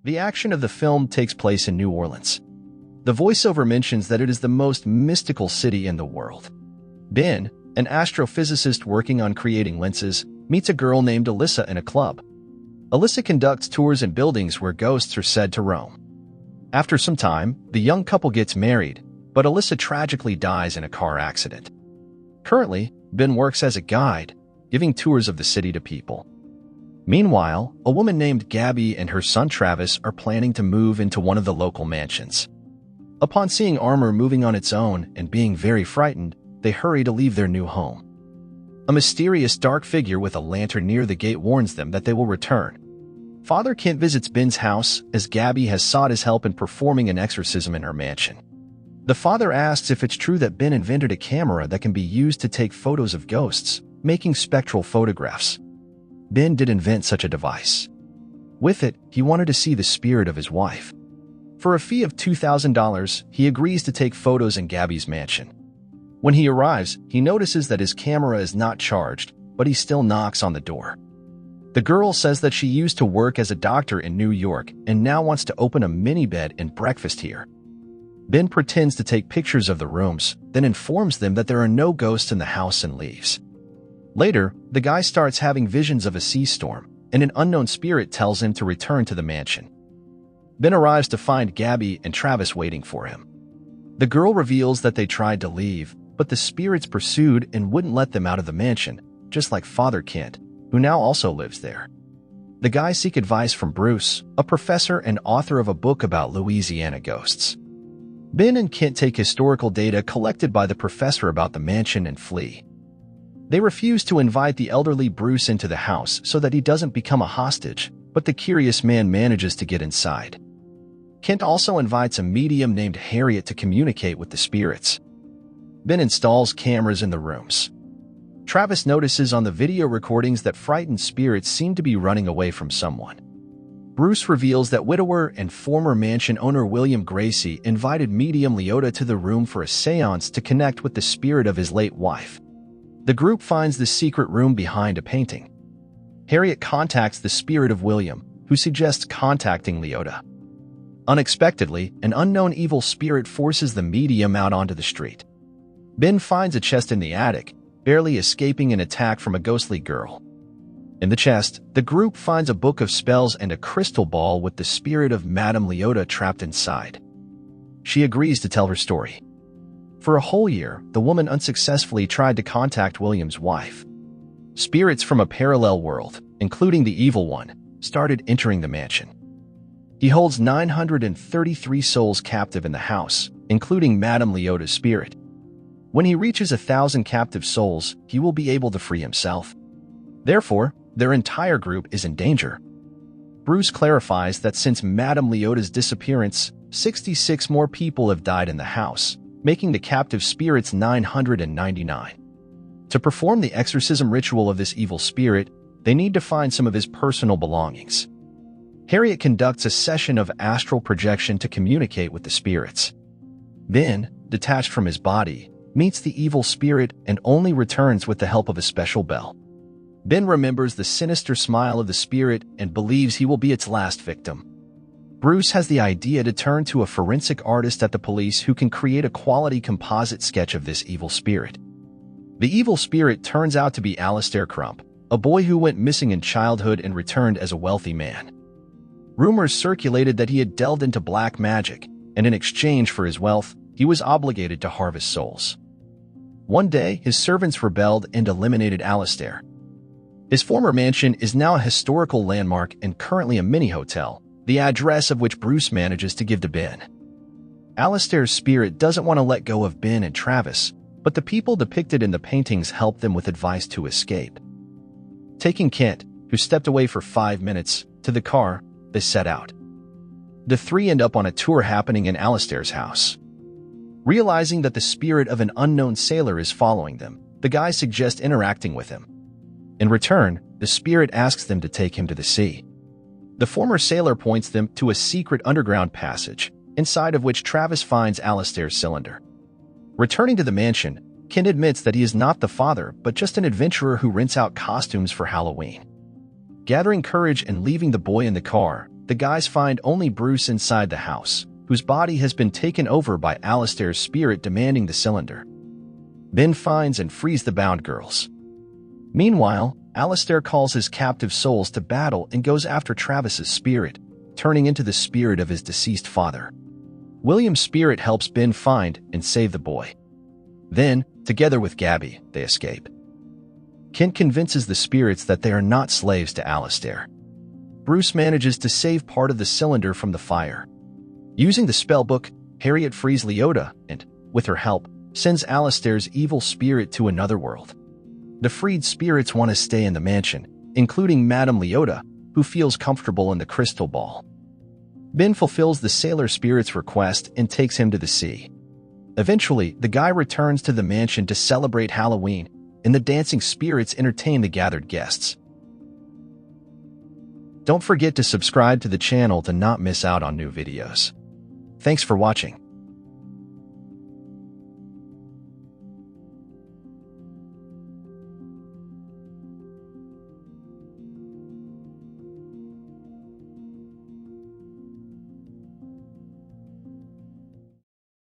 The action of the film takes place in New Orleans. The voiceover mentions that it is the most mystical city in the world. Ben, an astrophysicist working on creating lenses, meets a girl named Alyssa in a club. Alyssa conducts tours in buildings where ghosts are said to roam. After some time, the young couple gets married, but Alyssa tragically dies in a car accident. Currently, Ben works as a guide, giving tours of the city to people. Meanwhile, a woman named Gabby and her son Travis are planning to move into one of the local mansions. Upon seeing armor moving on its own and being very frightened, they hurry to leave their new home. A mysterious dark figure with a lantern near the gate warns them that they will return. Father Kent visits Ben's house as Gabby has sought his help in performing an exorcism in her mansion. The father asks if it's true that Ben invented a camera that can be used to take photos of ghosts, making spectral photographs. Ben did invent such a device. With it, he wanted to see the spirit of his wife. For a fee of $2,000, he agrees to take photos in Gabby's mansion. When he arrives, he notices that his camera is not charged, but he still knocks on the door. The girl says that she used to work as a doctor in New York and now wants to open a mini bed and breakfast here. Ben pretends to take pictures of the rooms, then informs them that there are no ghosts in the house and leaves. Later, the guy starts having visions of a sea storm, and an unknown spirit tells him to return to the mansion. Ben arrives to find Gabby and Travis waiting for him. The girl reveals that they tried to leave, but the spirits pursued and wouldn't let them out of the mansion, just like Father Kent, who now also lives there. The guys seek advice from Bruce, a professor and author of a book about Louisiana ghosts. Ben and Kent take historical data collected by the professor about the mansion and flee. They refuse to invite the elderly Bruce into the house so that he doesn't become a hostage, but the curious man manages to get inside. Kent also invites a medium named Harriet to communicate with the spirits. Ben installs cameras in the rooms. Travis notices on the video recordings that frightened spirits seem to be running away from someone. Bruce reveals that widower and former mansion owner William Gracie invited medium Leota to the room for a seance to connect with the spirit of his late wife. The group finds the secret room behind a painting. Harriet contacts the spirit of William, who suggests contacting Leota. Unexpectedly, an unknown evil spirit forces the medium out onto the street. Ben finds a chest in the attic, barely escaping an attack from a ghostly girl. In the chest, the group finds a book of spells and a crystal ball with the spirit of Madame Leota trapped inside. She agrees to tell her story. For a whole year, the woman unsuccessfully tried to contact William's wife. Spirits from a parallel world, including the evil one, started entering the mansion. He holds 933 souls captive in the house, including Madame Leota's spirit. When he reaches 1,000 captive souls, he will be able to free himself. Therefore, their entire group is in danger. Bruce clarifies that since Madame Leota's disappearance, 66 more people have died in the house, making the captive spirits 999. To perform the exorcism ritual of this evil spirit, they need to find some of his personal belongings. Harriet conducts a session of astral projection to communicate with the spirits. Ben, detached from his body, meets the evil spirit and only returns with the help of a special bell. Ben remembers the sinister smile of the spirit and believes he will be its last victim. Bruce has the idea to turn to a forensic artist at the police who can create a quality composite sketch of this evil spirit. The evil spirit turns out to be Alistair Crump, a boy who went missing in childhood and returned as a wealthy man. Rumors circulated that he had delved into black magic, and in exchange for his wealth, he was obligated to harvest souls. One day, his servants rebelled and eliminated Alistair. His former mansion is now a historical landmark and currently a mini-hotel, the address of which Bruce manages to give to Ben. Alistair's spirit doesn't want to let go of Ben and Travis, but the people depicted in the paintings help them with advice to escape. Taking Kent, who stepped away for 5 minutes, to the car, they set out. The three end up on a tour happening in Alistair's house. Realizing that the spirit of an unknown sailor is following them, the guys suggest interacting with him. In return, the spirit asks them to take him to the sea. The former sailor points them to a secret underground passage, inside of which Travis finds Alistair's cylinder. Returning to the mansion, Kent admits that he is not the father, but just an adventurer who rents out costumes for Halloween. Gathering courage and leaving the boy in the car, the guys find only Bruce inside the house, whose body has been taken over by Alistair's spirit demanding the cylinder. Ben finds and frees the bound girls. Meanwhile, Alistair calls his captive souls to battle and goes after Travis's spirit, turning into the spirit of his deceased father. William's spirit helps Ben find and save the boy. Then, together with Gabby, they escape. Kent convinces the spirits that they are not slaves to Alistair. Bruce manages to save part of the cylinder from the fire. Using the spellbook, Harriet frees Leota and, with her help, sends Alistair's evil spirit to another world. The freed spirits want to stay in the mansion, including Madame Leota, who feels comfortable in the crystal ball. Ben fulfills the sailor spirit's request and takes him to the sea. Eventually, the guy returns to the mansion to celebrate Halloween, and the dancing spirits entertain the gathered guests. Don't forget to subscribe to the channel to not miss out on new videos. Thanks for watching.